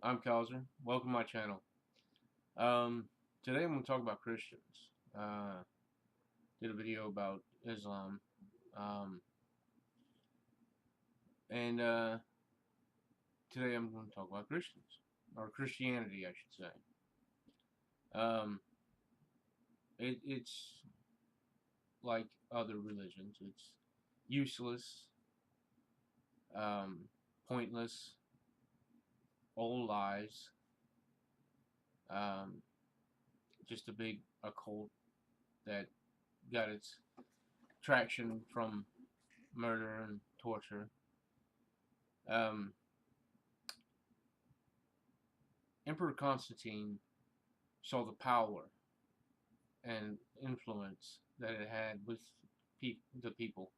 I'm Kaiser. Welcome to my channel. Today I'm going to talk about Christians. Did a video about Islam. Um, and Today I'm going to talk about Christians. Or Christianity, I should say. Um, it's like other religions. It's useless, pointless, old lies, um, just a big occult that got its traction from murder and torture. Um, Emperor Constantine saw the power and influence that it had with the people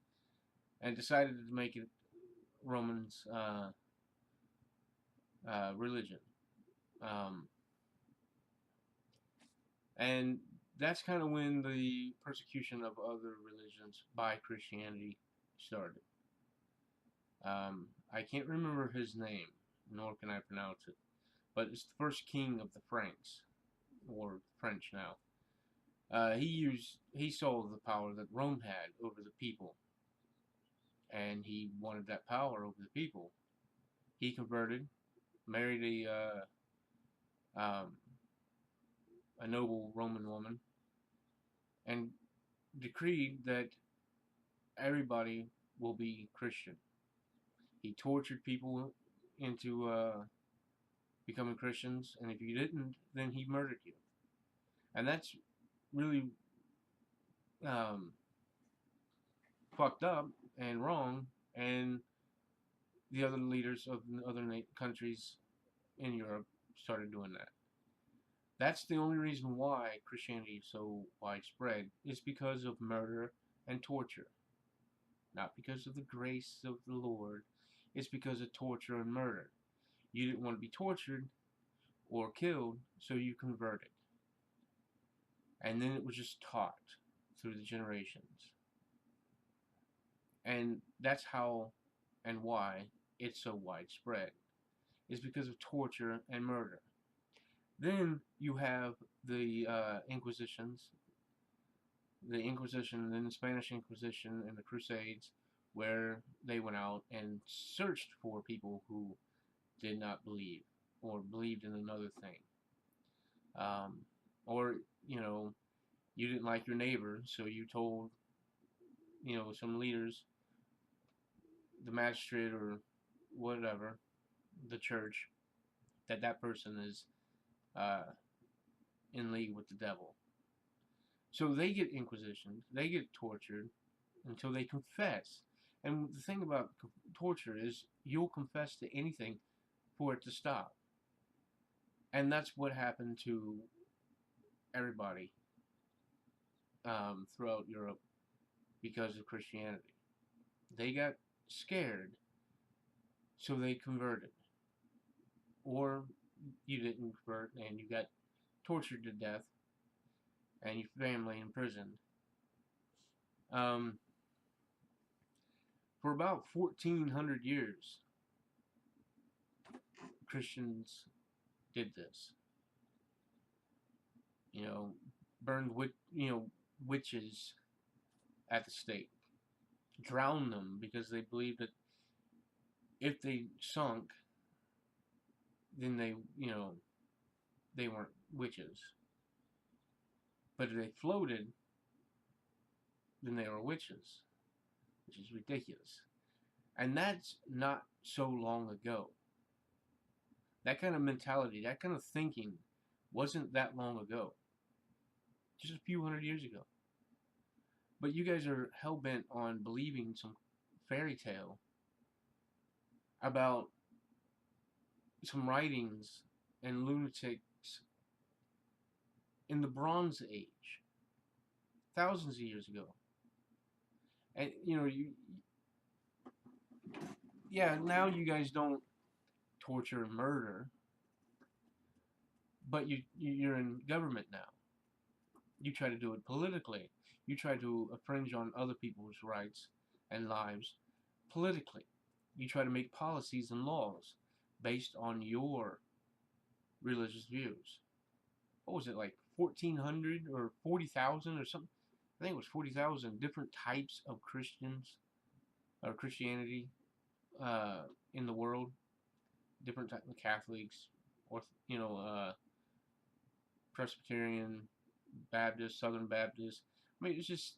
and decided to make it Romans' religion. Um, and that's kind of when the persecution of other religions by Christianity started. I can't remember his name, nor can I pronounce it, but it's the first king of the Franks, or French now. He saw the power that Rome had over the people, and he wanted that power over the people. He converted, married a noble Roman woman, and decreed that everybody will be Christian. He tortured people into becoming Christians, and if you didn't, then he murdered you. And that's really um, fucked up and wrong, and the other leaders of other countries in Europe started doing that. That's the only reason why Christianity is so widespread, is because of murder and torture. Not because of the grace of the Lord, it's because of torture and murder. You didn't want to be tortured or killed, so you converted. And then it was just taught through the generations. And that's how and why it's so widespread, is because of torture and murder. Then you have the Inquisitions, the Inquisition, then the Spanish Inquisition and the Crusades, where they went out and searched for people who did not believe or believed in another thing. Or, you didn't like your neighbor, so you told, some leaders, the magistrate or whatever, the church, that that person is uh, in league with the devil. So they get inquisitioned, they get tortured until they confess. And the thing about torture is you'll confess to anything for it to stop. And that's what happened to everybody throughout Europe because of Christianity. They got scared, so they converted. Or you didn't convert and you got tortured to death and your family imprisoned. Um, for about 1400 years, Christians did this. Burned witches at the stake, drowned them because they believed that if they sunk, then they weren't witches. But if they floated, then they were witches, which is ridiculous. And that's not so long ago. That kind of mentality, that kind of thinking wasn't that long ago. Just a few hundred years ago. But you guys are hell-bent on believing some fairy tale about some writings and lunatics in the Bronze Age, thousands of years ago. And now you guys don't torture and murder, but you're in government now. You try to do it politically. You try to infringe on other people's rights and lives politically. You try to make policies and laws based on your religious views. What was it, like 1,400 or 40,000 or something? I think it was 40,000 different types of Christians or Christianity in the world. Different types of Catholics, or Presbyterian, Baptist, Southern Baptist. I mean, it's just,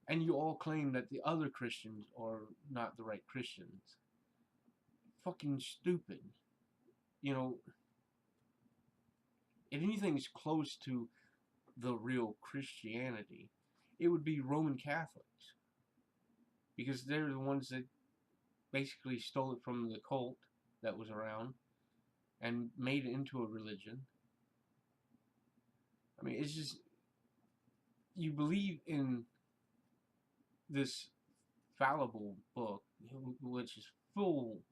and you all claim that the other Christians are not the right Christians. Fucking stupid. You know, if anything is close to the real Christianity, it would be Roman Catholics, because they're the ones that basically stole it from the cult that was around and made it into a religion. I mean, it's just, you believe in this fallible book, which is full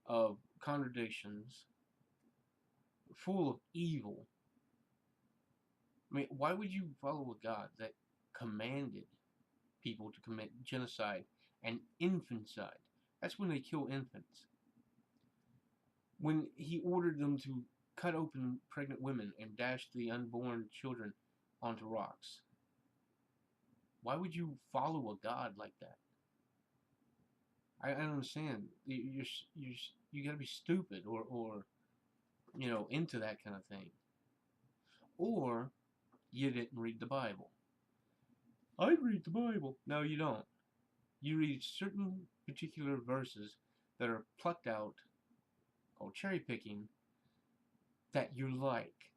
of contradictions, full of evil. I mean, why would you follow a God that commanded people to commit genocide and infanticide? That's when they kill infants. When he ordered them to cut open pregnant women and dash the unborn children onto rocks. Why would you follow a God like that? I don't understand. You gotta be stupid or into that kind of thing. Or you didn't read the Bible. I read the Bible. No, you don't. You read certain particular verses that are plucked out, called cherry picking, that you like.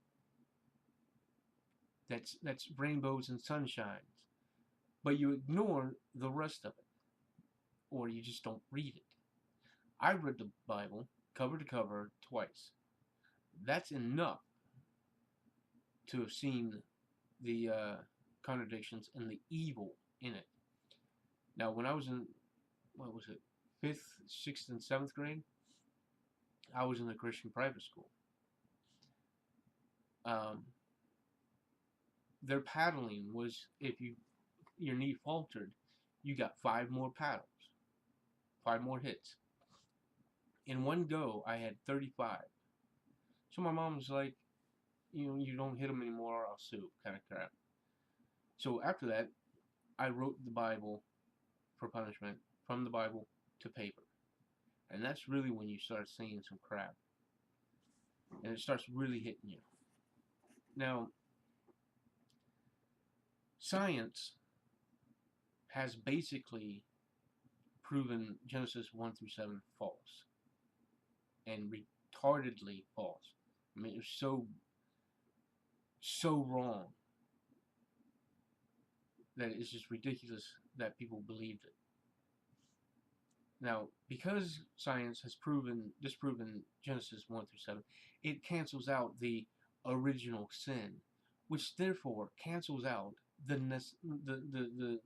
That's rainbows and sunshines. But you ignore the rest of it. Or you just don't read it. I read the Bible cover to cover twice. That's enough to have seen the contradictions and the evil in it. Now, when I was in, what was it, 5th, 6th, and 7th grade, I was in a Christian private school. Their paddling was, if your knee faltered, you got 5 more paddles, 5 more hits. In one go, I had 35. So my mom was like, you don't hit them anymore, or I'll sue, kind of crap. So after that, I wrote the Bible for punishment, from the Bible to paper. And that's really when you start seeing some crap. And it starts really hitting you. Now, science has basically proven Genesis 1 through 7 false. And retardedly false. I mean, it was so wrong that it's just ridiculous that people believed it. Now, because science has disproven Genesis 1 through 7, it cancels out the original sin, which therefore cancels out the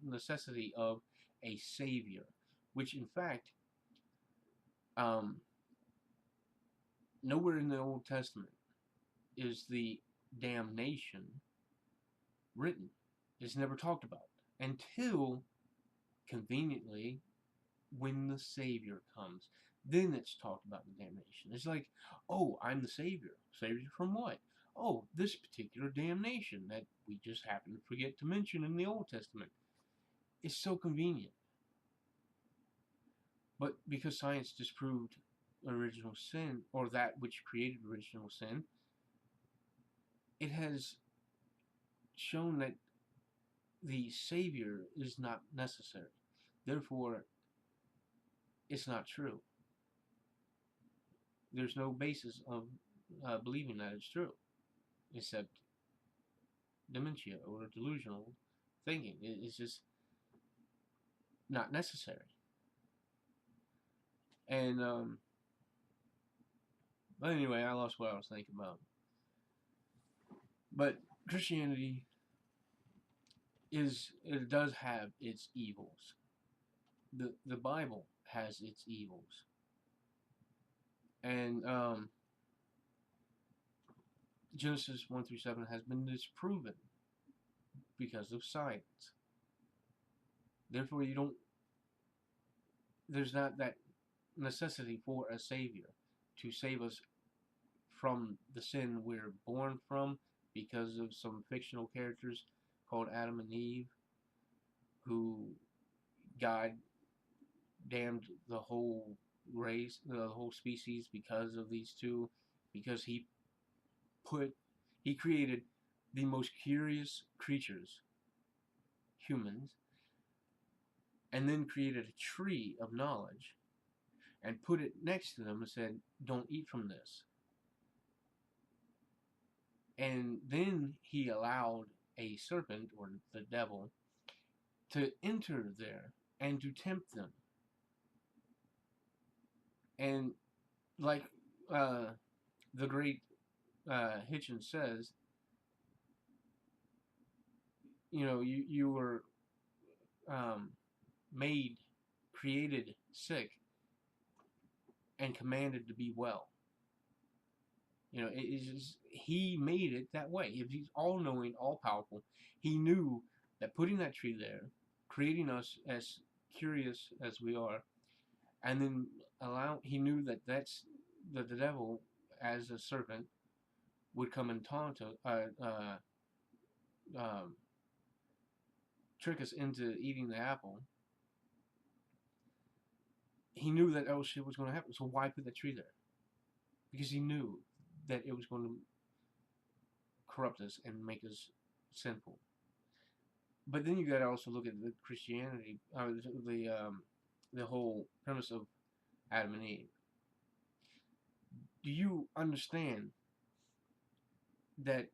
necessity of a savior, which in fact, nowhere in the Old Testament is the damnation written. It's never talked about until, conveniently, when the Savior comes. Then it's talked about the damnation. It's like, oh, I'm the Savior. Savior from what? Oh, this particular damnation that we just happen to forget to mention in the Old Testament. It's so convenient. But because science disproved original sin, or that which created original sin, it has shown that the Savior is not necessary. Therefore, it's not true. There's no basis of believing that it's true, except dementia or delusional thinking. It's just not necessary. And but anyway, I lost what I was thinking about. But Christianity it does have its evils. The Bible has its evils. And Genesis 1 through 7 has been disproven because of science. Therefore, there's not that necessity for a savior to save us from the sin we're born from because of some fictional characters called Adam and Eve, who God damned the whole race, the whole species because of these two, because he created the most curious creatures, humans, and then created a tree of knowledge and put it next to them and said, don't eat from this. And then he allowed a serpent, or the devil, to enter there and to tempt them. And like the great Hitchens says, you were created sick, and commanded to be well. It is just, he made it that way. If he's all-knowing, all-powerful, he knew that putting that tree there, creating us as curious as we are, and then he knew that the devil, as a serpent, would come and trick us into eating the apple. He knew that shit was going to happen. So why put that tree there? Because he knew that it was going to corrupt us and make us sinful. But then you got to also look at the Christianity, the whole premise of Adam and Eve. Do you understand that,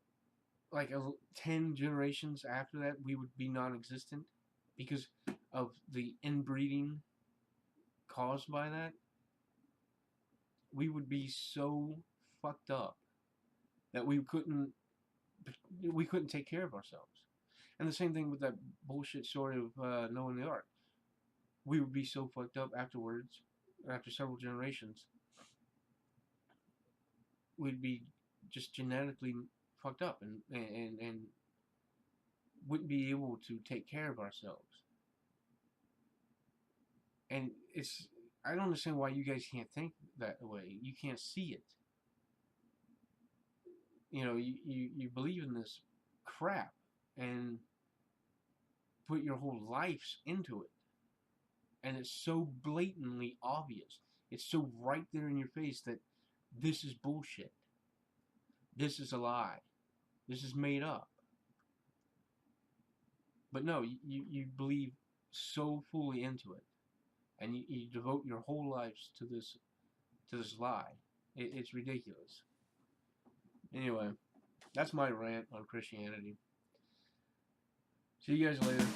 like 10 generations after that, we would be non-existent because of the inbreeding caused by that? We would be so fucked up that we couldn't take care of ourselves. And the same thing with that bullshit story of Noah and the Ark. We would be so fucked up afterwards, after several generations. We'd be just genetically fucked up and wouldn't be able to take care of ourselves. And I don't understand why you guys can't think that way. You can't see it. You believe in this crap and put your whole lives into it. And it's so blatantly obvious. It's so right there in your face that this is bullshit. This is a lie. This is made up. But no, you believe so fully into it. And you devote your whole lives to this lie. It's ridiculous. Anyway, that's my rant on Christianity. See you guys later.